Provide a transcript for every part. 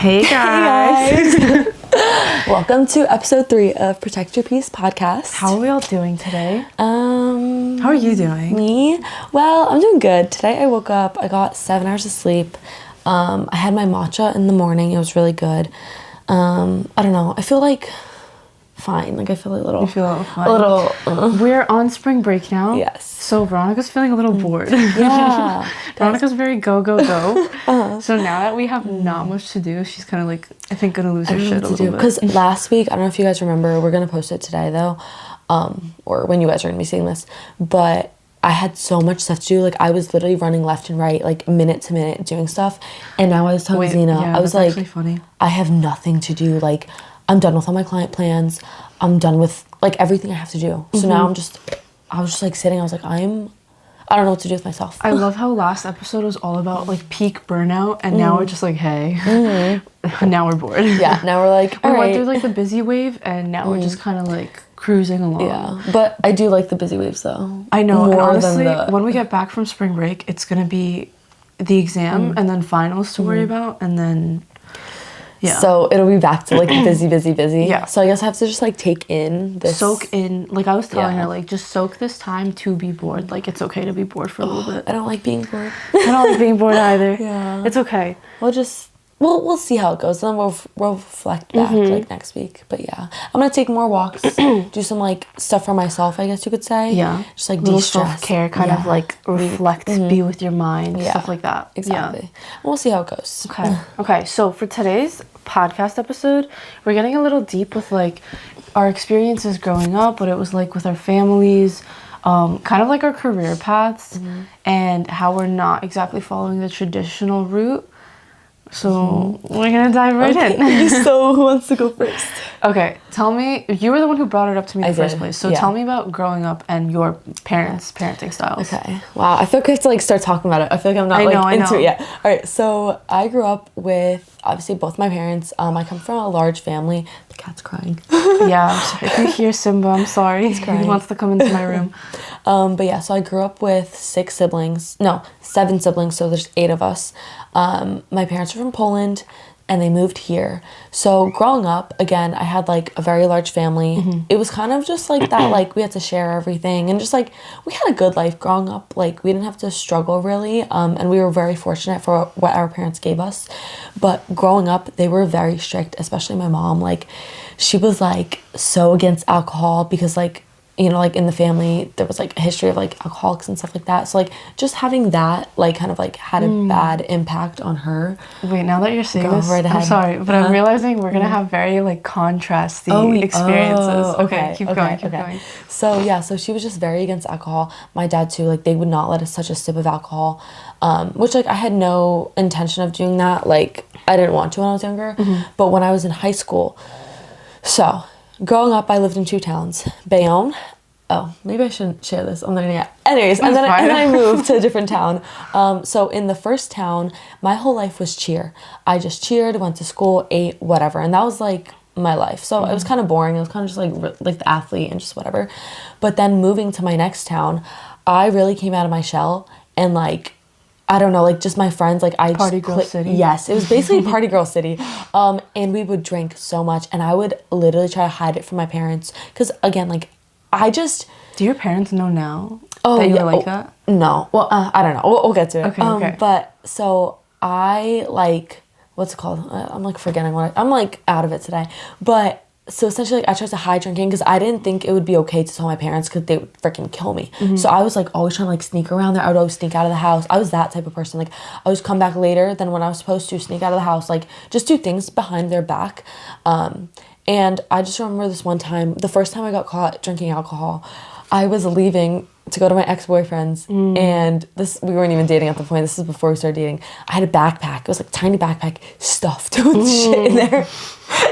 Hey guys. Welcome to episode 3 of Protect Your Peace podcast. How are we all doing today? How are you doing? Me? Well, I'm doing good. Today I woke up, I got 7 hours of sleep. I had my matcha in the morning. It was really good. I don't know. I feel like fine. Like I feel a little. You feel fine. A little. We're on spring break now. Yes. So Veronica's feeling a little bored. Yeah. Veronica's very go. So now that we have not much to do, she's kind of like, I think, gonna lose her shit a little bit. Because last week, I don't know if you guys remember, we're gonna post it today though, or when you guys are gonna be seeing this, but I had so much stuff to do. Like I was literally running left and right, like minute to minute doing stuff. And now I was telling Zinah, I was like, funny. I have nothing to do. Like I'm done with all my client plans. I'm done with like everything I have to do. So now I was just like sitting. I was like, I don't know what to do with myself. I love how last episode was all about like peak burnout, and now we're just like, hey, now we're bored. Yeah, now we're like, all we right. went through like the busy wave, and now we're just kind of like cruising along. Yeah, but I do like the busy waves though. I know, and honestly, than when we get back from spring break, it's gonna be the exam and then finals to worry about, and then So it'll be back to like busy. Yeah. So I guess I have to just like take in this. Soak in, like I was telling her, like just soak this time to be bored. Like it's okay to be bored for a little bit. I don't like being bored. I don't like being bored either. Yeah. It's okay. We'll see how it goes. Then we'll reflect back like next week. But yeah, I'm gonna take more walks, do some like stuff for myself, I guess you could say. Yeah. Just like little de-stress. self-care, kind of like reflect, be with your mind, stuff like that. Exactly. Yeah. We'll see how it goes. Okay. So for today's podcast episode, we're getting a little deep with like our experiences growing up, what it was like with our families, kind of like our career paths, and how we're not exactly following the traditional route. So we're gonna dive right in. So who wants to go first? Okay, tell me, you were the one who brought it up to me in the first did, place. So yeah. tell me about growing up and your parents' parenting styles. Okay. Wow. I feel like I have to like start talking about it. I feel like I'm not I into know. it yet. All right. So I grew up with obviously both my parents. I come from a large family. The cat's crying. Yeah. If you hear Simba, I'm sorry. He wants to come into my room. But yeah, so I grew up with 7 siblings. So there's 8 of us. My parents are from Poland and they moved here. So growing up, again, I had like a very large family. It was kind of just like that, like we had to share everything and just like we had a good life growing up. Like we didn't have to struggle really. And we were very fortunate for what our parents gave us. But growing up, they were very strict, especially my mom. Like she was like so against alcohol because like, you know, like in the family, there was like a history of like alcoholics and stuff like that. So like just having that like kind of like had a bad impact on her. Wait, now that you're saying this, right ahead. I'm sorry, but I'm realizing we're gonna have very like contrasty experiences. Okay, keep going. So yeah, so she was just very against alcohol. My dad too, like they would not let us touch a sip of alcohol, which like I had no intention of doing that. Like I didn't want to when I was younger, but when I was in high school, so growing up, I lived in 2 towns, Bayonne. Oh, maybe I shouldn't share this on the internet. Anyways, and then I moved to a different town. So in the first town, my whole life was cheer. I just cheered, went to school, ate, whatever. And that was like my life. So it was kind of boring. It was kind of just like the athlete and just whatever. But then moving to my next town, I really came out of my shell and like, I don't know, like just my friends, like I Party girl city. Yes, it was basically party girl city. And we would drink so much and I would literally try to hide it from my parents. Because again, like Do your parents know now that you were like that? No. Well, I don't know. We'll get to it. Okay. But so I like, what's it called? I'm like forgetting I'm like out of it today. But so essentially like, I tried to hide drinking because I didn't think it would be okay to tell my parents because they would freaking kill me. So I was like always trying to like sneak around there. I would always sneak out of the house. I was that type of person. Like I always come back later than when I was supposed to, sneak out of the house, like just do things behind their back. And I just remember this one time, the first time I got caught drinking alcohol, I was leaving to go to my ex-boyfriend's and we weren't even dating at the point. This is before we started dating. I had a backpack. It was like a tiny backpack stuffed with shit in there.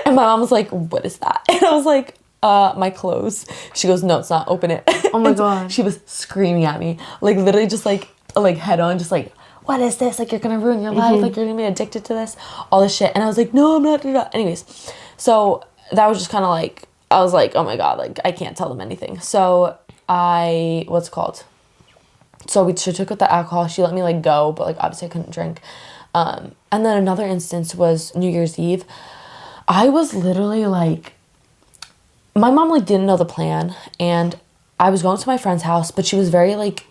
And my mom was like, what is that? And I was like, my clothes. She goes, no, it's not. Open it. Oh my God. She was screaming at me. Like literally just like head on, just like, what is this? Like you're going to ruin your life. Like you're going to be addicted to this. All this shit. And I was like, no, I'm not. Anyways, so that was just kind of like, I was like, oh my God, like I can't tell them anything. So So she took with the alcohol. She let me like go, but like obviously I couldn't drink. And then another instance was New Year's Eve. I was literally like, my mom like didn't know the plan, and I was going to my friend's house, but she was very like,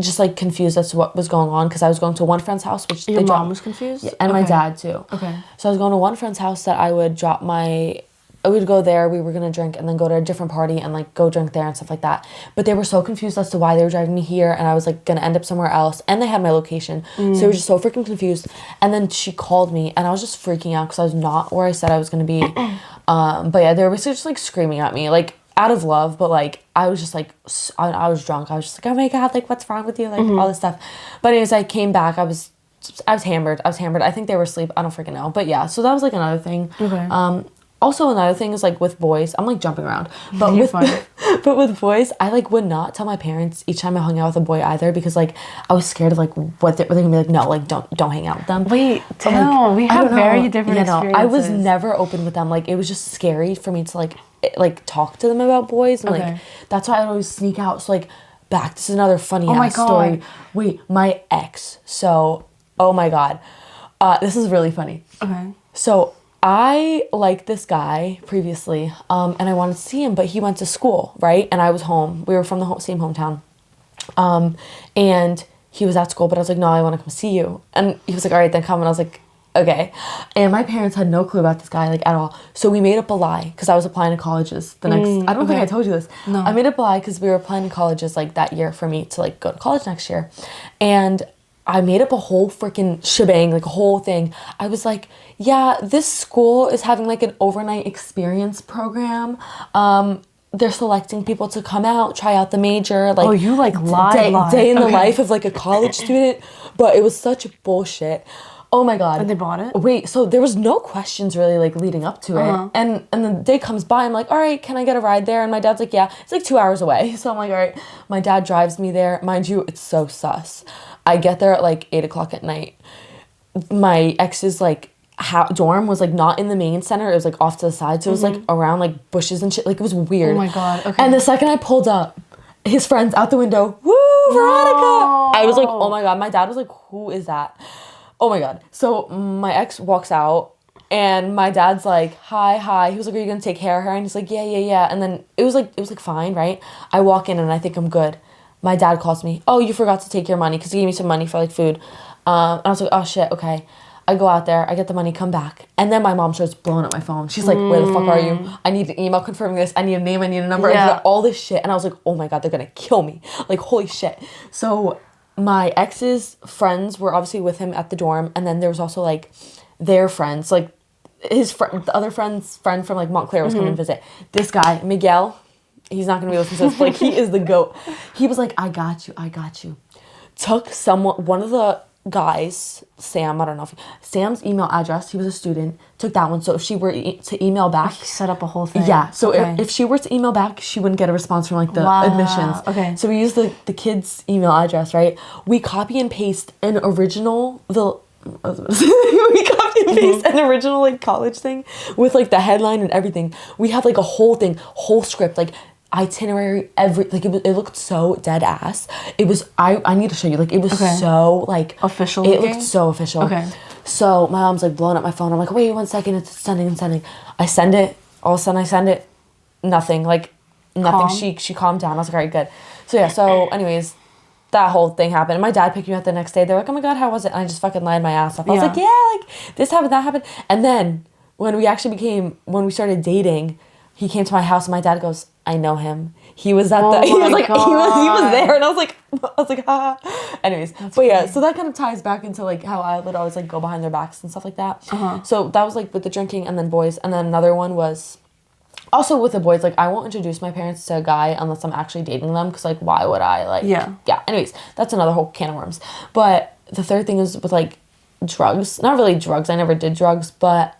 just like confused as to what was going on, because I was going to one friend's house, which your mom was confused? Yeah, and my dad too. Okay. So I was going to one friend's house that I would go there, we were gonna drink, and then go to a different party and like go drink there and stuff like that. But they were so confused as to why they were driving me here, and I was like gonna end up somewhere else, and they had my location. So they were just so freaking confused. And then she called me, and I was just freaking out because I was not where I said I was gonna be. But yeah, they were basically just like screaming at me, like out of love, but like I was just like, I was drunk. I was just like, oh my god, like what's wrong with you, like all this stuff. But anyways, I came back. I was hammered. I think they were asleep. I don't freaking know. But yeah, so that was like another thing. Okay. Also, another thing is like with boys, I'm like jumping around, but with boys, I like would not tell my parents each time I hung out with a boy either, because like I was scared of like what they're gonna be like. No, like don't hang out with them. Wait, But, like, no, we have very different experiences. I was never open with them. Like it was just scary for me to like talk to them about boys, and like that's why I'd always sneak out. So like this is another funny ass story. Wait, my ex. So oh my god, this is really funny. Okay. So I liked this guy previously, and I wanted to see him, but he went to school, right? And I was home. We were from the same hometown. And he was at school, but I was like, no, I want to come see you. And he was like, all right, then come. And I was like, okay. And my parents had no clue about this guy, like, at all. So we made up a lie, because I was applying to colleges the next... I don't think I told you this. No. I made up a lie because we were applying to colleges, like, that year for me to, like, go to college next year. And I made up a whole freaking shebang, like a whole thing. I was like, yeah, this school is having like an overnight experience program. They're selecting people to come out, try out the major. Like, oh, you like lied. Day in the life of like a college student. But it was such bullshit. Oh my god. And they bought it? Wait, so there was no questions really like leading up to it. And the day comes by, I'm like, all right, can I get a ride there? And my dad's like, yeah, it's like 2 hours away. So I'm like, all right. My dad drives me there. Mind you, it's so sus. I get there at like 8 o'clock at night. My ex's like dorm was like not in the main center. It was like off to the side. So it was like around like bushes and shit. Like it was weird. Oh my god. Okay. And the second I pulled up, his friends out the window, woo, Veronika. No. I was like, oh my god. My dad was like, who is that? Oh my god. So my ex walks out, and my dad's like, hi. He was like, are you gonna take care of her? And he's like, yeah. And then it was like fine, right? I walk in and I think I'm good. My dad calls me, oh, you forgot to take your money, because he gave me some money for like food. And I was like, oh shit, okay. I go out there, I get the money, come back. And then my mom starts blowing up my phone. She's like, where the fuck are you? I need an email confirming this. I need a name, I need a number. I need all this shit. And I was like, oh my god, they're gonna kill me. Like, holy shit. So my ex's friends were obviously with him at the dorm. And then there was also like their friends, like the other friend's friend from like Montclair was coming to visit. This guy, Miguel, he's not gonna be listening to this, like he is the GOAT. He was like, I got you. Took one of the guys, Sam, I don't know Sam's email address, he was a student, took that one. So if she were to email back, he set up a whole thing. Yeah. So if she were to email back, she wouldn't get a response from like the admissions. Okay. So we used the kid's email address, right? We copy and paste an original like college thing with like the headline and everything. We have like a whole script, like itinerary, like it looked so dead ass. It was I need to show you, like it was so like official. It looked so official. Okay. So my mom's like blowing up my phone. I'm like, wait 1 second, it's sending. I send it. All of a sudden I send it. Nothing. Calm. She calmed down. I was like, all right, good. So yeah. So anyways, that whole thing happened. And my dad picked me up the next day. They're like, oh my god, how was it? And I just fucking lied my ass off. I was like, yeah, like this happened, that happened. And then when we started dating, he came to my house and my dad goes, I know him. He was at he was there, and I was like, ha. Anyways, that's but yeah, so that kind of ties back into like how I would always like go behind their backs and stuff like that. So that was like with the drinking and then boys, and then another one was also with the boys. Like I won't introduce my parents to a guy unless I'm actually dating them, because like why would I like yeah. Anyways, that's another whole can of worms. But the third thing is with like drugs. Not really drugs. I never did drugs, but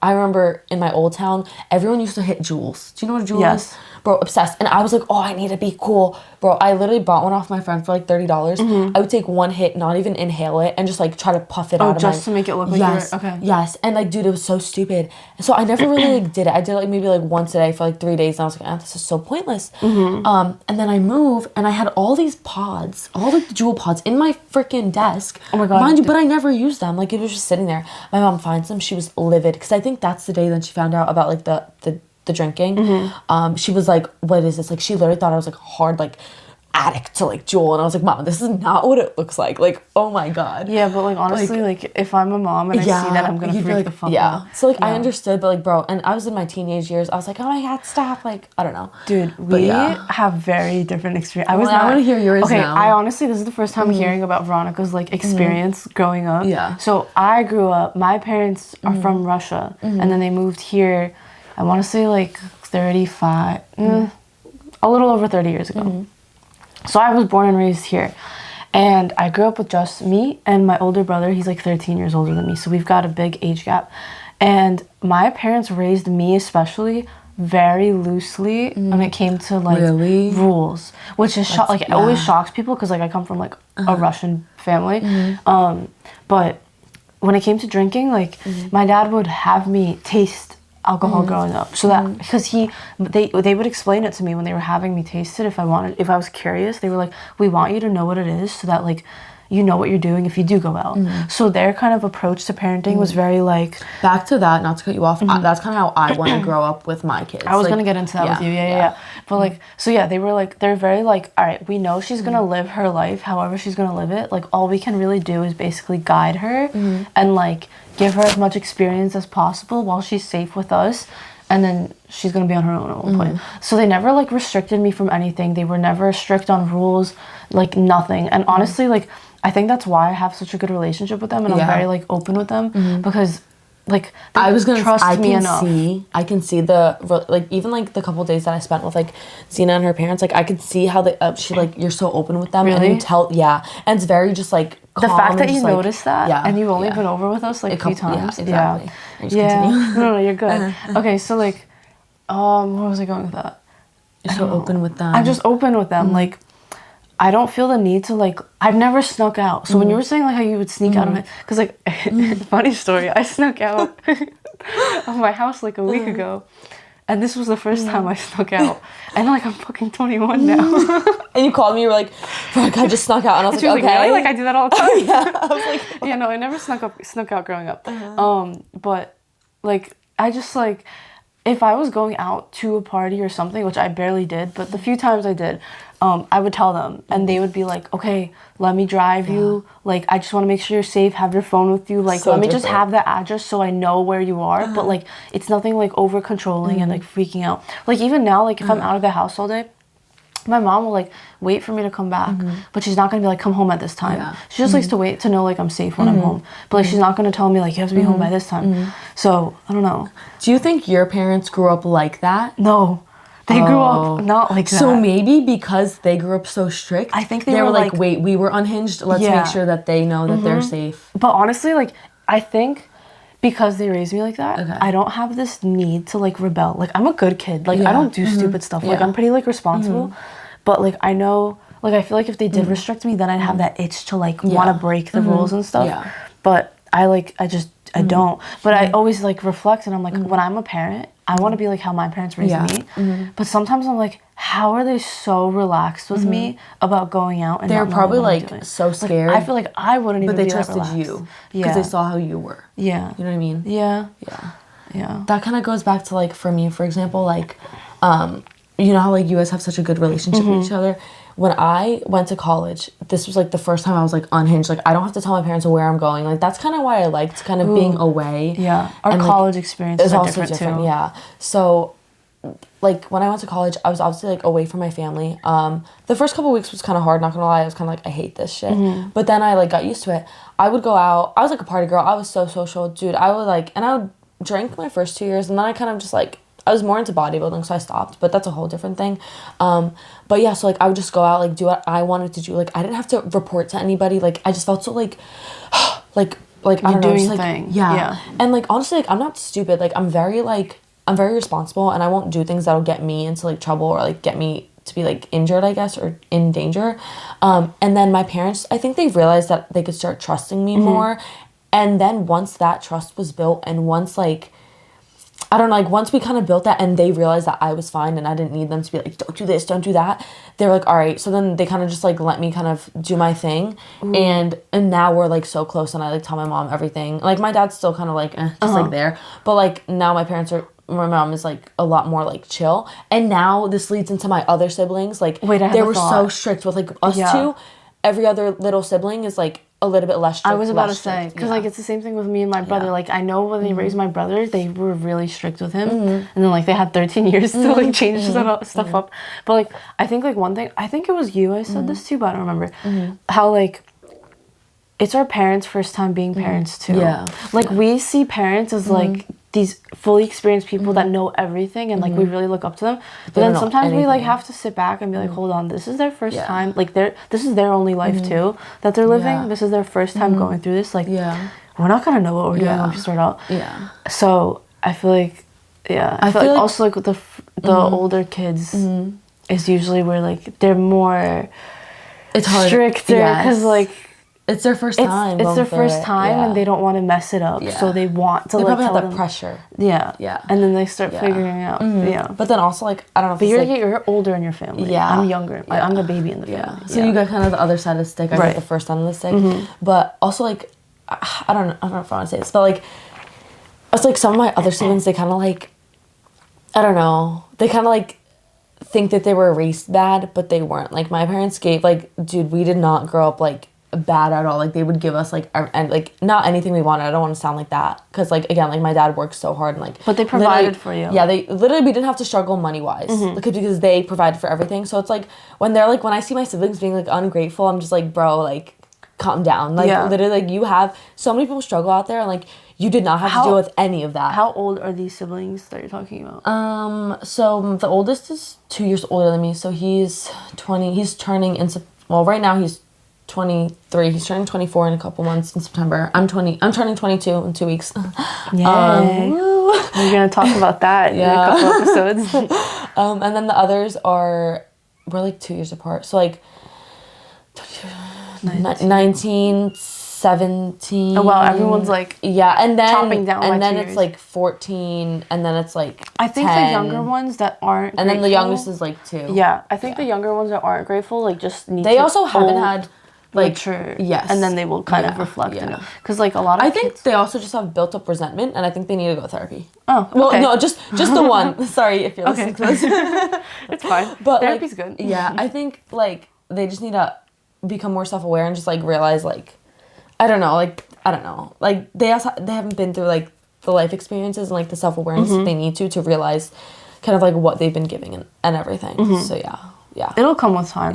I remember in my old town, everyone used to hit Juuls. Do you know what a Juul is? bro, obsessed. And I was like, oh, I need to be cool. Bro, I literally bought one off my friend for like $30. I would take one hit, not even inhale it, and just like try to puff it out of just to make it look like yes, okay. Yes. And like, dude, it was so stupid. So I never really like did it. I did it like maybe like once a day for like 3 days, and I was like, this is so pointless. And then I moved, and I had all these pods, all the jewel pods in my freaking desk. Oh my God. Mind you, but I never used them. Like, it was just sitting there. My mom finds them. She was livid, because I think that's the day then she found out about like the drinking. She was like, what is this? Like, she literally thought I was like hard like addict to like jewel, and I was like, Mom, this is not what it looks like. Like, oh my God. Yeah, but like honestly, like if I'm a mom and I see that, I'm gonna freak the fuck out. So like I understood, but like, bro, and I was in my teenage years, I was like, oh my God, stop. Like, I don't know, dude, we have very different experience. I want to hear yours now. I honestly, this is the first time hearing about Veronika's like experience growing up. So I grew up, my parents are from Russia, and then they moved here, I want to say like 35 a little over 30 years ago. So I was born and raised here, and I grew up with just me and my older brother. He's like 13 years older than me, so we've got a big age gap. And my parents raised me especially very loosely when it came to like rules, which is like it always shocks people, because like I come from like a Russian family. But when it came to drinking, like my dad would have me taste alcohol growing up, so that because they would explain it to me when they were having me taste it. If I was curious, they were like, we want you to know what it is, so that like you know what you're doing if you do go out. So their kind of approach to parenting was very like, back to that, not to cut you off, that's kind of how I want to grow up with my kids. I was like, gonna get into that with you. Yeah. But like, so yeah, they were like, they're very like, all right, we know she's gonna live her life however she's gonna live it. Like, all we can really do is basically guide her and like give her as much experience as possible while she's safe with us, and then she's gonna be on her own at one point. So they never like restricted me from anything. They were never strict on rules, like nothing. And honestly, like I think that's why I have such a good relationship with them, and I'm very like open with them, because like I can see the like, even like the couple days that I spent with like Zinah and her parents, like I could see how they she like, you're so open with them, and you tell and it's very just like calm, the fact that you like, noticed that, and you've only been over with us like a few times. No, you're good. Okay, so like where was I going with that? You're so open with them. I'm just open with them. Like, I don't feel the need to like, I've never snuck out. So when you were saying like how you would sneak out of it, because like, funny story, I snuck out of my house like a week ago, and this was the first time I snuck out, and like I'm fucking 21 now. And you called me, you were like, fuck, I just snuck out, and I was like, okay. Really? Like I do that all the time. I was like, yeah, no, I never snuck out growing up. But like, I just like, if I was going out to a party or something, which I barely did, but the few times I did, I would tell them, and they would be like, okay, let me drive you. Like, I just want to make sure you're safe. Have your phone with you. Like, let me just have the address so I know where you are. But like, it's nothing like over controlling and like freaking out. Like, even now, like if I'm out of the house all day, my mom will like wait for me to come back, but she's not gonna be like, come home at this time. She just likes to wait to know like I'm safe when I'm home, but like she's not gonna tell me like you have to be home by this time. So I don't know. Do you think your parents grew up like that? No, they grew up not like that. So maybe because they grew up so strict, I think they were like, wait, we were unhinged, let's make sure that they know that they're safe. But honestly, like I think because they raised me like that, I don't have this need to like rebel. Like I'm a good kid. Like I don't do stupid stuff. Like I'm pretty like responsible. But like I know, like I feel like if they did restrict me, then I'd have that itch to like want to break the rules and stuff. But I don't. But I always like reflect, and I'm like, when I'm a parent, I want to be like how my parents raised me. But sometimes I'm like, how are they so relaxed with me about going out? And they're probably like so scared. Like, I feel like I wouldn't even. But they be trusted that you because they saw how you were. Yeah, you know what I mean. Yeah. That kind of goes back to like, for me, for example, like, you know how like you guys have such a good relationship with each other. When I went to college, this was like the first time I was like unhinged. Like I don't have to tell my parents where I'm going. Like that's kind of why I liked kind of being away. Yeah, our college experience is also different too. Yeah, so like when I went to college, I was obviously like away from my family. The first couple weeks was kind of hard. Not gonna lie, I was kind of like, I hate this shit. But then I like got used to it. I would go out. I was like a party girl. I was so social, dude. I would like, and I would drink my first 2 years, and then I kind of just like, I was more into bodybuilding, so I stopped, but that's a whole different thing. But yeah, so like I would just go out, like do what I wanted to do. Like I didn't have to report to anybody. Like I just felt so like I don't know, just, like, thing. Yeah. And like honestly, like I'm not stupid. Like I'm very like I'm very responsible, and I won't do things that'll get me into like trouble or like get me to be like injured, I guess, or in danger. And then my parents, I think they realized that they could start trusting me more. And then once that trust was built, and once like, I don't know, like once we kind of built that and they realized that I was fine and I didn't need them to be like, don't do this, don't do that. They were like, all right. So then they kind of just like let me kind of do my thing. And now we're like so close, and I like tell my mom everything. Like my dad's still kind of like, just like there. But like now my mom is like a lot more like chill. And now this leads into my other siblings. Like they were so strict with like us two. Every other little sibling is like a little bit less strict. I was about to say, because like it's the same thing with me and my brother. Like I know when they raised my brother, they were really strict with him, and then like they had 13 years to like change stuff up. But like I think like one thing, I think it was you I said this to, but I don't remember how like it's our parents' first time being parents too. Yeah, like we see parents as like these fully experienced people that know everything, and like we really look up to them. But then sometimes we like have to sit back and be like, hold on, this is their first time. Like this is their only life too that they're living. This is their first time going through this. Like we're not gonna know what we're doing when we start out. So I feel like I feel like also like with the older kids is usually where like they're more stricter because like it's their first time. It's their first time, and they don't want to mess it up. So they want to they like probably tell have that them, pressure. Yeah. And then they start figuring out. But then also like I don't know. If but it's you're older in your family. I'm younger. I'm the baby in the family. So you got kind of the other side of the stick. I got the first end of the stick. But also like I don't know if I want to say this, but like it's like some of my other siblings, they kind of like I don't know. They kind of like think that they were raised bad, but they weren't. Like my parents gave like, dude, we did not grow up like bad at all. Like they would give us like and like not anything we wanted. I don't want to sound like that because like again like my dad works so hard and like but they provided for you. They literally we didn't have to struggle money wise because they provided for everything. So it's like when I see my siblings being like ungrateful, I'm just like, bro, like calm down. Like literally like you have so many people struggle out there, and like you did not have to deal with any of that. How old are these siblings that you're talking about? So the oldest is 2 years older than me, so he's 20. He's turning right now he's 23. He's turning 24 in a couple months in September. I'm turning 22 in 2 weeks. Yay. We're gonna talk about that in a couple episodes. And then the others we're like 2 years apart. So like 19, 17. Oh wow, everyone's like and then chopping down and then 2 it's years. like 14, and then it's like I think 10. the younger ones that aren't and then the youngest is like 2. Yeah, I think the younger ones that aren't grateful like just need they to also haven't had like mature. Yes, and then they will kind of reflect in it because like a lot of I think they also just have built up resentment, and I think they need to go to therapy. Oh, okay. Well, no, just the one. Sorry if you're listening to this. It's fine, but therapy's like, good. I think like they just need to become more self-aware and just like realize like I don't know like they haven't been through like the life experiences and like the self-awareness that they need to realize kind of like what they've been giving and everything. So yeah, it'll come with time.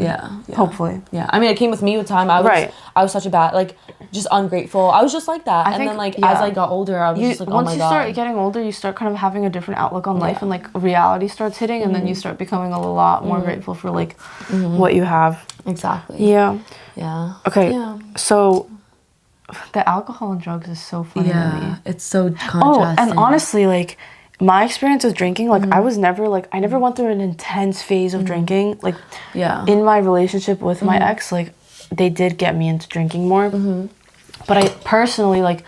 Hopefully. I mean, it came with me with time. I was such a bad like just ungrateful. I was just like that. And then like as I got older, I was just like, oh my god. Once you start getting older, you start kind of having a different outlook on life, and like reality starts hitting, and then you start becoming a lot more grateful for like what you have. Exactly. Yeah. Okay. Yeah. So the alcohol and drugs is so funny to me. It's so contrasting. And honestly, like my experience with drinking, like I never went through an intense phase of drinking. Like in my relationship with my ex, like they did get me into drinking more. But I personally like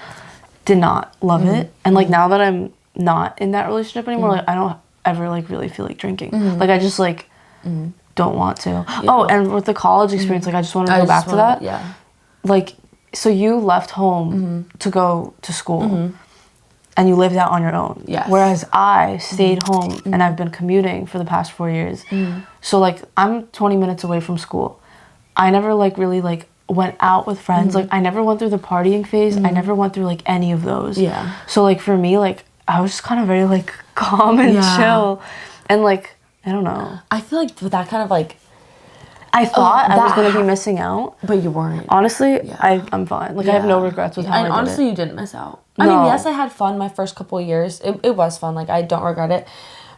did not love it. And like now that I'm not in that relationship anymore, like I don't ever like really feel like drinking. Like I just like don't want to. Oh, and with the college experience, like I just want to go back to that. Like so you left home to go to school. And you lived out on your own. Yes. Whereas I stayed home and I've been commuting for the past 4 years. So like I'm 20 minutes away from school. I never like really like went out with friends. Like I never went through the partying phase. I never went through like any of those. So like for me, like I was just kind of very like calm and chill. And like, I don't know. I feel like with that kind of like I thought I was going to be missing out. But you weren't. Honestly, I'm fine. Like I have no regrets with how I did honestly, it. you didn't miss out. I mean, yes, I had fun my first couple of years. It was fun. Like, I don't regret it.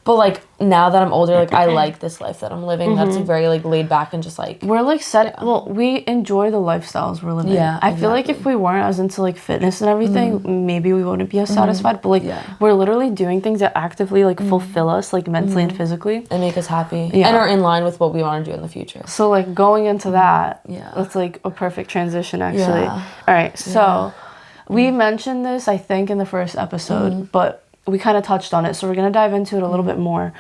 But like now that I'm older, like I like this life that I'm living. That's like very like laid back and just like we're like well, we enjoy the lifestyles we're living. Yeah, I feel like if we weren't as into like fitness and everything, maybe we wouldn't be as satisfied. But like we're literally doing things that actively like fulfill us like mentally and physically and make us happy and are in line with what we want to do in the future. So like going into that, that's like a perfect transition actually. All right, so we mentioned this I think in the first episode, but we kind of touched on it, so we're gonna dive into it a little bit more.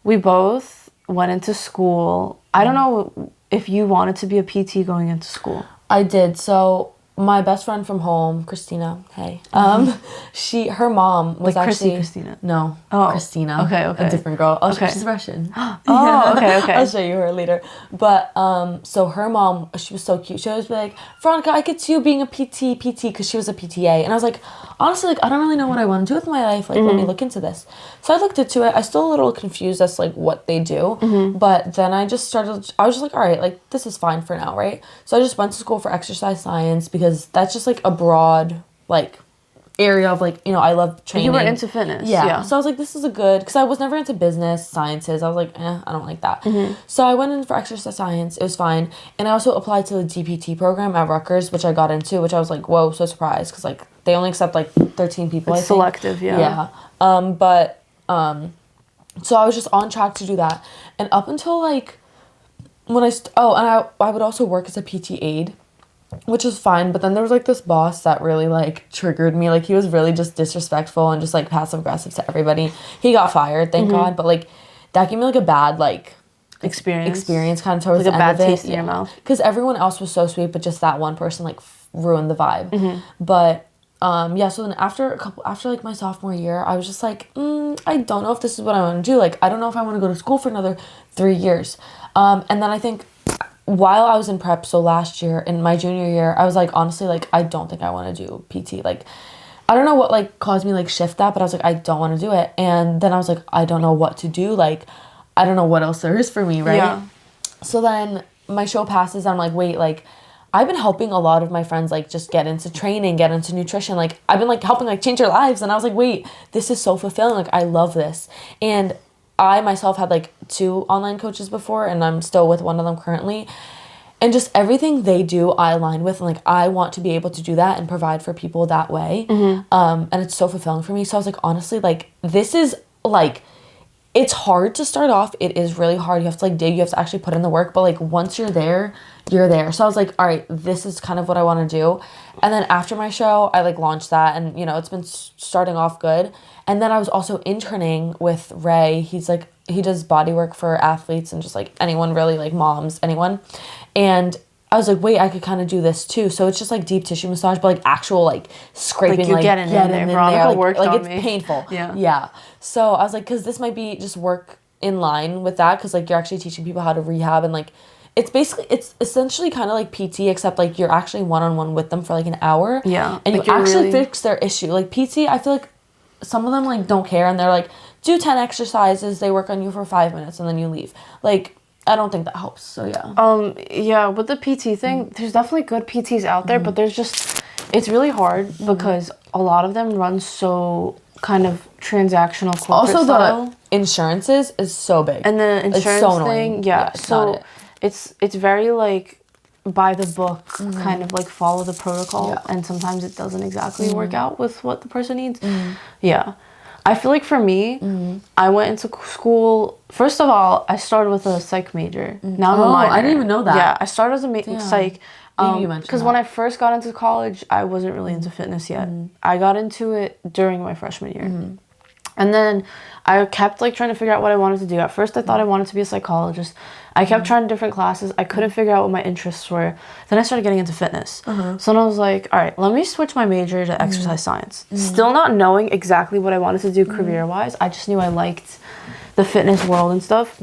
We both went into school. I don't know if you wanted to be a PT going into school. I did. So my best friend from home, Christina, hey, her mom was like actually Christina. No, Christina. Okay. A different girl. She's Russian. Okay. I'll show you her later. But so her mom, she was so cute. She always be like, Veronica, I could see you being a PT, because she was a PTA, and I was like, honestly, like I don't really know what I want to do with my life. Like let me look into this. So I looked into it. I was still a little confused as to like what they do, but then I was just like, all right, like this is fine for now, right? So I just went to school for exercise science because that's just like a broad like area of like, you know, I love training. You were into fitness. Yeah. So I was like, this is a good, because I was never into business sciences. I was like, I don't like that. So I went in for exercise science. It was fine. And I also applied to the DPT program at Rutgers, which I got into, which I was like, whoa, so surprised, because like they only accept like 13 people. It's selective, Yeah. So I was just on track to do that, and up until like when I would also work as a PT aide, which is fine, but then there was like this boss that really like triggered me. Like he was really just disrespectful and just like passive aggressive to everybody. He got fired, thank God, but like that gave me like a bad like experience kind of towards like the a end bad of it. taste in your mouth, because everyone else was so sweet, but just that one person like ruined the vibe. But so then after like my sophomore year, I was just like, I don't know if this is what I want to do. Like I don't know if I want to go to school for another 3 years. And then I think while I was in prep, so last year, in my junior year, I was like, honestly, like, I don't think I want to do PT. Like, I don't know what, like, caused me, like, shift that, but I was like, I don't want to do it. And then I was like, I don't know what to do. Like, I don't know what else there is for me, right? Yeah. So then my show passes, and I'm like, wait, like, I've been helping a lot of my friends, like, just get into training, get into nutrition. Like, I've been, like, helping, like, change their lives. And I was like, wait, this is so fulfilling. Like, I love this. And I myself had like 2 online coaches before, and I'm still with one of them currently. And just everything they do, I align with, and like I want to be able to do that and provide for people that way. And it's so fulfilling for me. So I was like, honestly, like this is like, it's hard to start off. It is really hard. You have to like dig. You have to actually put in the work. But like once you're there, you're there. So I was like, all right, this is kind of what I want to do. And then after my show, I like launched that, and you know, it's been starting off good. And then I was also interning with Ray. He's like, he does body work for athletes and just like anyone really, like moms, anyone. And I was like, wait, I could kind of do this too. So it's just like deep tissue massage, but like actual like scraping, like get in there. Veronika worked like on it's me. painful. Yeah. So I was like, because this might be just work in line with that, because like you're actually teaching people how to rehab, and like it's essentially kind of like PT, except like you're actually one-on-one with them for like an hour. Yeah. And like you actually fix their issue. Like PT, I feel like some of them like don't care, and they're like, do 10 exercises, they work on you for 5 minutes, and then you leave. Like, I don't think that helps. So yeah. With the PT thing, there's definitely good PTs out there, but there's just, it's really hard because a lot of them run so kind of transactional corporate also style. The insurances is so big, and the insurance so thing, so it's very like by the book, kind of like follow the protocol, and sometimes it doesn't exactly work out with what the person needs. I feel like for me, I went into school, first of all, I started with a psych major. Now I'm a minor. I didn't even know that. Yeah, I started as a psych. Because Because when I first got into college, I wasn't really into fitness yet. I got into it during my freshman year. And then I kept like trying to figure out what I wanted to do. At first I thought I wanted to be a psychologist. I kept trying different classes. I couldn't figure out what my interests were. Then I started getting into fitness. So then I was like, all right, let me switch my major to exercise science. Still not knowing exactly what I wanted to do career-wise. I just knew I liked the fitness world and stuff.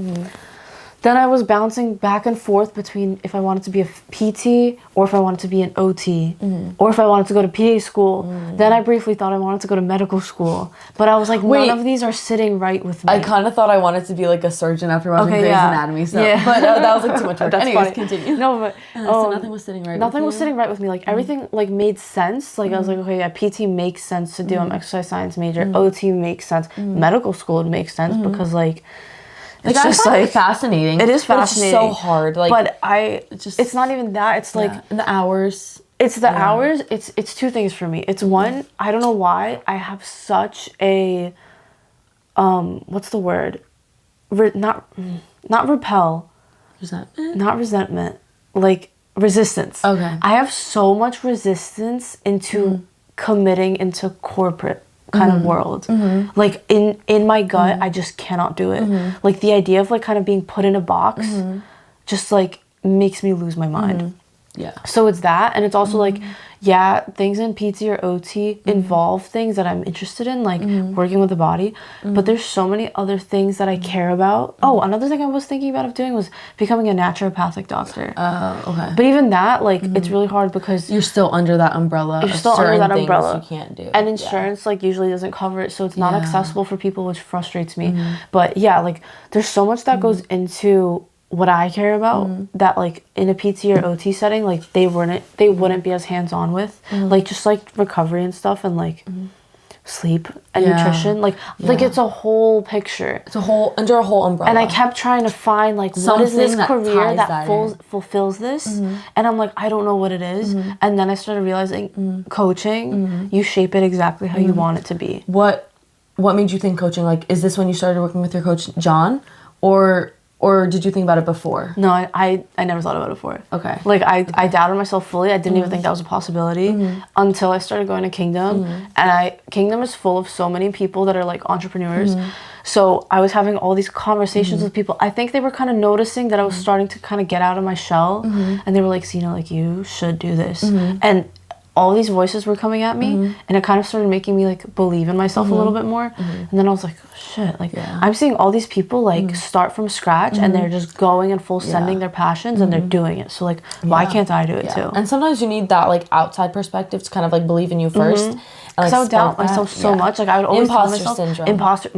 then I was bouncing back and forth between if I wanted to be a PT or if I wanted to be an OT or if I wanted to go to PA school. Then I briefly thought I wanted to go to medical school. But I was like, none of these are sitting right with me. I kind of thought I wanted to be like a surgeon after watching Grey's Anatomy stuff. Yeah. But that was like too much work. That's Anyways, funny. continue. No, but so nothing was sitting right nothing with was you? sitting right with me. Like everything like made sense. Like I was like, okay, yeah, PT makes sense to do. I'm exercise science major. OT makes sense. Medical school would make sense because like it's just like fascinating. It is fascinating. It's so hard. Like, but it's not even that. It's like and the hours. It's the hours. It's two things for me. It's one, I don't know why I have such a what's the word? Not repel. Resentment? Not resentment. Like resistance. Okay. I have so much resistance into committing into corporate kind of world. Like in my gut, I just cannot do it. Like the idea of like kind of being put in a box just like makes me lose my mind. Yeah. So it's that, and it's also like, yeah, things in PT or OT involve things that I'm interested in, like working with the body, but there's so many other things that I care about. Oh, another thing I was thinking about of doing was becoming a naturopathic doctor. Okay. But even that, like, it's really hard because you're still under that umbrella. You're still under that umbrella. You can't do. And insurance, like, usually doesn't cover it, so it's not accessible for people, which frustrates me. But yeah, like, there's so much that goes into what I care about that like in a PT or OT setting, like they wouldn't be as hands-on with, like just like recovery and stuff and like sleep and nutrition, like it's a whole picture. It's under a whole umbrella. And I kept trying to find like what is this career that fulfills this, and I'm like, I don't know what it is. And then I started realizing coaching, you shape it exactly how you want it to be. What made you think coaching? Like, is this when you started working with your coach John, or did you think about it before? No, I never thought about it before. Okay. Like, I doubted myself fully. I didn't even think that was a possibility until I started going to Kingdom. And Kingdom is full of so many people that are, like, entrepreneurs. So I was having all these conversations with people. I think they were kind of noticing that I was starting to kind of get out of my shell. And they were like, Zinah, like, you should do this. And all these voices were coming at me, and it kind of started making me like believe in myself a little bit more. And then I was like, oh, shit, like I'm seeing all these people like start from scratch and they're just going and full sending their passions and they're doing it. So like, why can't I do it too? And sometimes you need that like outside perspective to kind of like believe in you first. Because I would doubt myself so much. Like I would always tell myself, syndrome. Imposter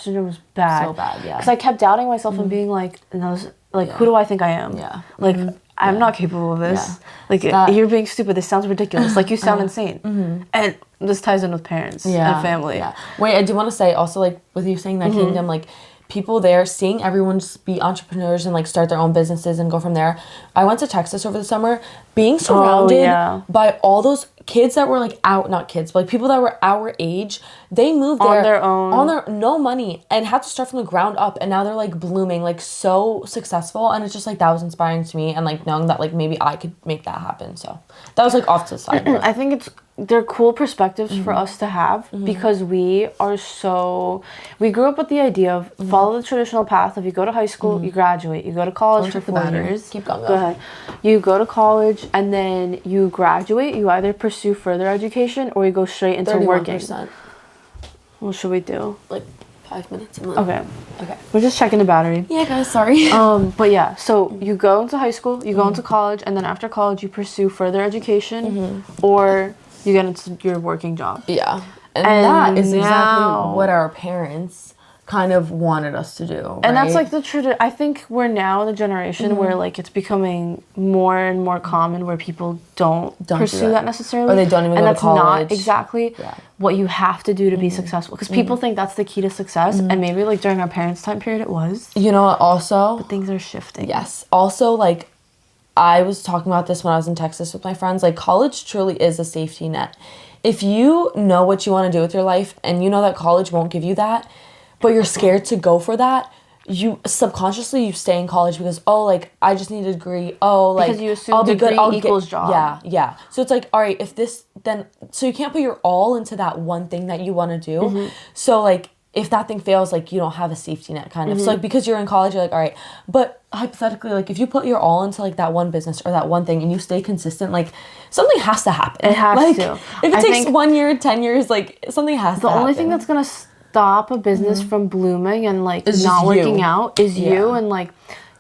syndrome was bad. So bad, yeah. Because I kept doubting myself and being like, who do I think I am? Yeah. Like I'm not capable of this. Yeah. Like you're being stupid. This sounds ridiculous. Like you sound insane. And this ties in with parents and family. Yeah. Wait, I do want to say also like with you saying that Kingdom, like people there, seeing everyone just be entrepreneurs and like start their own businesses and go from there. I went to Texas over the summer, being surrounded by all those kids that were like not kids, but like people that were our age. They moved there on their own, no money, and had to start from the ground up, and now they're like blooming, like so successful. And it's just like that was inspiring to me, and like knowing that like maybe I could make that happen. So that was like off to the side. I think they're cool perspectives for us to have because we grew up with the idea of follow the traditional path. If you go to high school, you graduate, you go to college for 4 years. Keep going. Go ahead. You go to college and then you graduate. You either pursue further education or you go straight into working. What should we do? Like 5 minutes. Okay. We're just checking the battery. Yeah, guys, sorry. But yeah, so you go into high school, you go into college, and then after college you pursue further education or you get into your working job. Yeah. And that is exactly what our parents kind of wanted us to do, right? And that's like I think we're now in the generation where like it's becoming more and more common where people don't pursue that necessarily. Or they don't even go to college. And that's not exactly what you have to do to be successful. Because people think that's the key to success. And maybe like during our parents' time period it was. You know what also? But things are shifting. Yes. Also like I was talking about this when I was in Texas with my friends. Like college truly is a safety net. If you know what you want to do with your life and you know that college won't give you that, but you're scared to go for that, you subconsciously stay in college because like I just need a degree. Because you assume degree equals job. Yeah. So it's like, all right, if this then so you can't put your all into that one thing that you want to do. So like if that thing fails, like you don't have a safety net kind of. So like because you're in college, you're like, all right. But hypothetically, like if you put your all into like that one business or that one thing and you stay consistent, like something has to happen. It has like, to. If it takes 1 year, 10 years, like something has to happen. The only thing that's gonna stop a business from blooming and like not working out is you. And like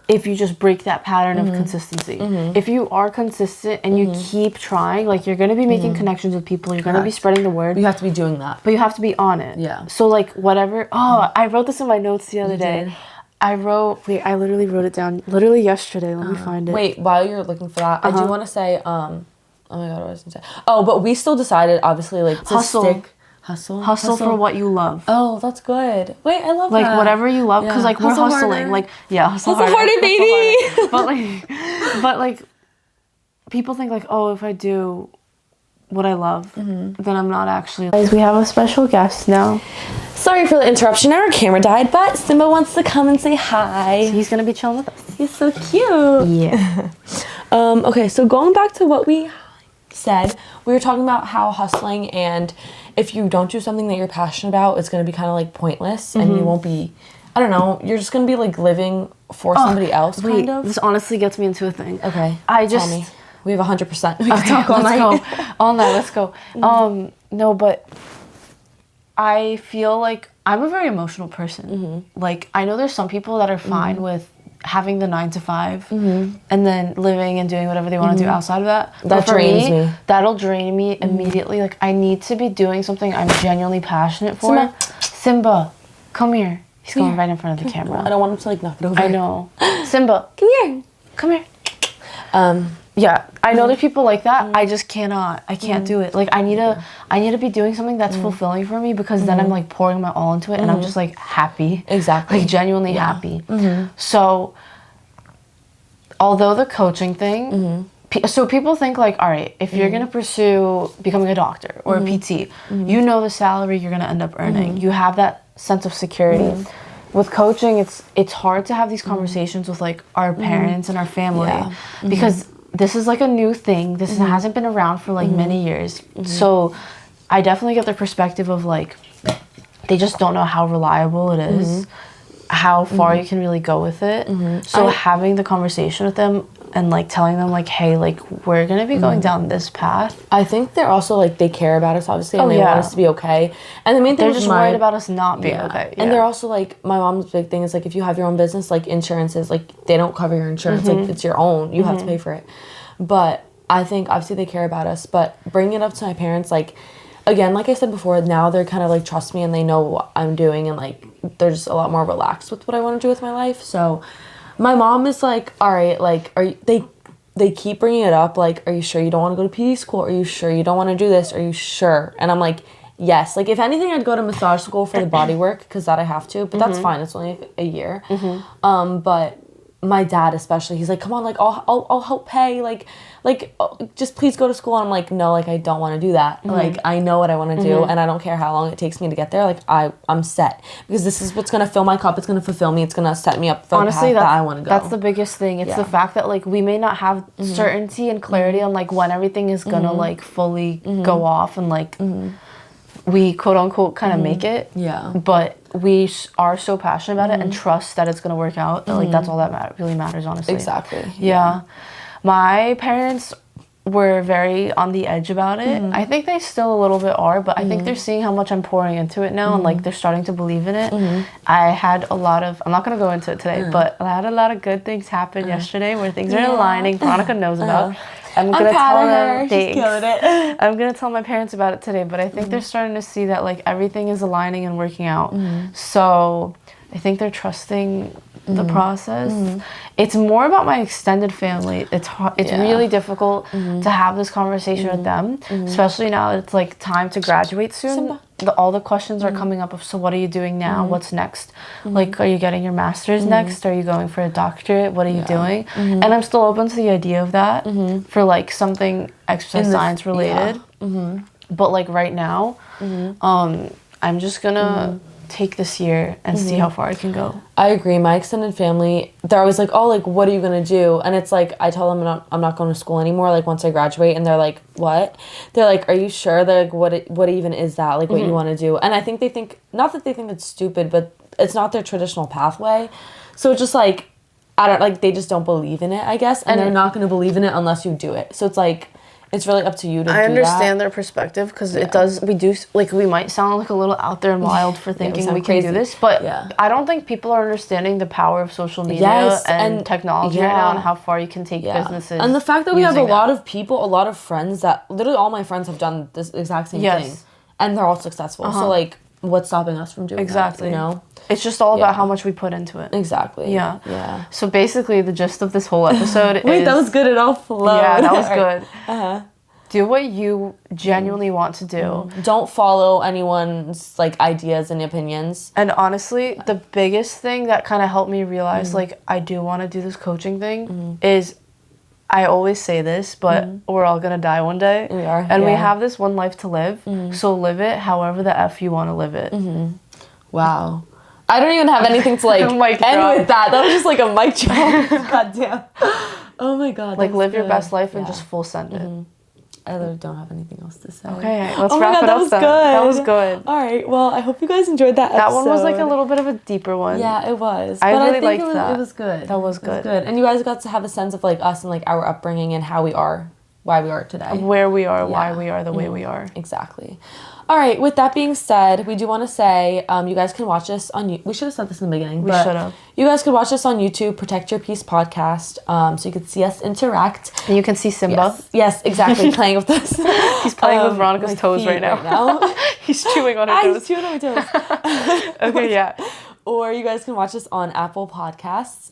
if you just break that pattern of consistency. If you are consistent and you keep trying, like, you're going to be making connections with people. You're going to be spreading the word. You have to be doing that. But you have to be on it. Yeah. So, like, whatever. Oh, I wrote this in my notes the other day. Did? I literally wrote it down literally yesterday. Let me find it. Wait, while you're looking for that, I do want to say, oh my God, what was I going to say? Oh, but we still decided, obviously, like, to stick. Hustle for what you love. Oh, that's good. Wait, I love like that. whatever you love, because like we're hustling, like hustle harder, baby. but like people think like, oh, if I do what I love, then I'm not actually. Guys, we have a special guest now. Sorry for the interruption. Our camera died, but Simba wants to come and say hi. He's gonna be chilling with us. He's so cute. Yeah. Okay, so going back to what we said, we were talking about how hustling, and if you don't do something that you're passionate about, it's going to be kind of like pointless, and you won't be, I don't know, you're just going to be like living for somebody else, kind of. This honestly gets me into a thing. Okay. Tell me. We have 100%. We can talk all night. All night, let's go. No, but I feel like I'm a very emotional person. Like, I know there's some people that are fine with having the 9 to 5 and then living and doing whatever they want to do outside of that. That drains me. That'll drain me immediately. Like, I need to be doing something I'm genuinely passionate for. Simba, come here. He's going right in front of the camera. I don't want him to like knock it over. I know. Simba, come here. Come here. Yeah, I know there's people like that. I just cannot. I can't do it. Like, I need to be doing something that's fulfilling for me, because then I'm like pouring my all into it and I'm just like happy. Exactly. Like genuinely happy. So although the coaching thing, so people think like, all right, if you're going to pursue becoming a doctor or a PT, you know the salary you're going to end up earning. You have that sense of security. With coaching, it's hard to have these conversations with like our parents and our family because this is like a new thing. This hasn't been around for like many years. So I definitely get the perspective of like, they just don't know how reliable it is, how far you can really go with it. So having the conversation with them and like telling them like, hey, like we're gonna be going down this path. I think they're also like, they care about us obviously, and they want us to be okay. And the main thing they're just worried about us not being okay. And they're also like, my mom's big thing is like, if you have your own business, like insurances, like they don't cover your insurance, like it's your own, you have to pay for it. But I think obviously they care about us, but bringing it up to my parents, like, again, like I said before, now they're kind of like trust me and they know what I'm doing, and like they're just a lot more relaxed with what I want to do with my life. So my mom is like, all right, like, they keep bringing it up, like, are you sure you don't want to go to PT school? Are you sure you don't want to do this? Are you sure? And I'm like, yes. Like, if anything, I'd go to massage school for the body work, because that I have to, but that's fine. It's only a year. But my dad especially, he's like, come on, like, I'll help pay, like just please go to school. And I'm like, no, like, I don't want to do that. Like, I know what I want to do, and I don't care how long it takes me to get there. Like, I'm set, because this is what's gonna fill my cup. It's gonna fulfill me. It's gonna set me up for the path that I want to go. That's the biggest thing. It's the fact that like we may not have certainty and clarity on like when everything is gonna like fully go off and like we quote unquote kind of make it. Yeah. But we are so passionate about it and trust that it's gonna work out. That like that's all that really matters, honestly. Exactly. Yeah. My parents were very on the edge about it. I think they still a little bit are, but I think they're seeing how much I'm pouring into it now and like they're starting to believe in it. I had a lot of, I'm not going to go into it today, but I had a lot of good things happen yesterday where things are aligning. Veronica knows about. I'm gonna tell them. She's killing it. I'm gonna tell my parents about it today, but I think they're starting to see that like everything is aligning and working out. So I think they're trusting the process. It's more about my extended family. It's really difficult to have this conversation with them, especially now that it's like time to graduate soon. All the questions are coming up of, so what are you doing now? What's next? Like, are you getting your master's next? Are you going for a doctorate? What are you doing? And I'm still open to the idea of that for like something exercise science related. But like right now, I'm just gonna take this year and see how far I can go. I agree. My extended family, they're always like, oh, like, what are you going to do? And it's like, I tell them I'm not going to school anymore, like, once I graduate. And they're like, what? They're like, are you sure? They're like, what even is that? Like, what you want to do? And I think they think, not that they think it's stupid, but it's not their traditional pathway. So it's just like, I don't, like, they just don't believe in it, I guess. And they're not going to believe in it unless you do it. So it's like, it's really up to you to do I understand that. their perspective because it does. We do like we might sound like a little out there and wild for thinking we can do this, but I don't think people are understanding the power of social media and technology right now and how far you can take businesses. And the fact that we have a lot of people, a lot of friends that literally all my friends have done this exact same thing, and they're all successful. So like, what's stopping us from doing that? You know, it's just all about how much we put into it. Exactly. Yeah. So basically, the gist of this whole episode Wait, that was good. It all flowed. Yeah, that was good. Do what you genuinely want to do. Don't follow anyone's like ideas and opinions. And honestly, the biggest thing that kind of helped me realize like I do want to do this coaching thing is I always say this, but we're all gonna die one day. We are. And we have this one life to live. So live it however the F you want to live it. Wow. I don't even have anything to like end with that. That was just like a mic drop. God damn. Oh my god. Like live your best life and just full send it. I literally don't have anything else to say. Okay, let's wrap it up then. That was good. All right, well, I hope you guys enjoyed that episode. That one was like a little bit of a deeper one. Yeah, it was. I really liked that. It was good. That was good. And you guys got to have a sense of like us and like our upbringing and how we are, why we are today. Where we are, why we are the way we are. Exactly. All right, with that being said, we do want to say you guys can watch us on... We should have said this in the beginning. We should have. You guys could watch us on YouTube, Protect Your Peace Podcast, so you could see us interact. And you can see Simba. Yes, exactly, playing with us. He's playing with Veronica's toes right now. He's chewing on her toes. He's chewing on my toes. Okay, yeah. Or you guys can watch us on Apple Podcasts.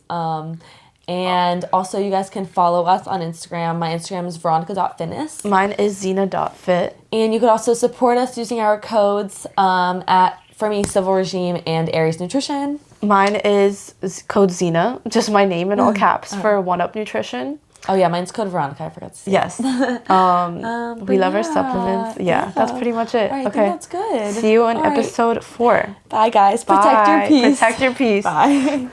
And also, you guys can follow us on Instagram. My Instagram is veronica.fitness. Mine is Zinah.fit. And you could also support us using our codes for me, Civil Regime and Aries Nutrition. Mine is code Zinah, just my name in all caps for 1UP Nutrition. Oh yeah, mine's code Veronica. I forgot to say. Yes. We love our supplements. Yeah, that's pretty much it. All right, okay, that's good. See you in episode 4. Bye guys. Protect your peace. Protect your peace. Bye.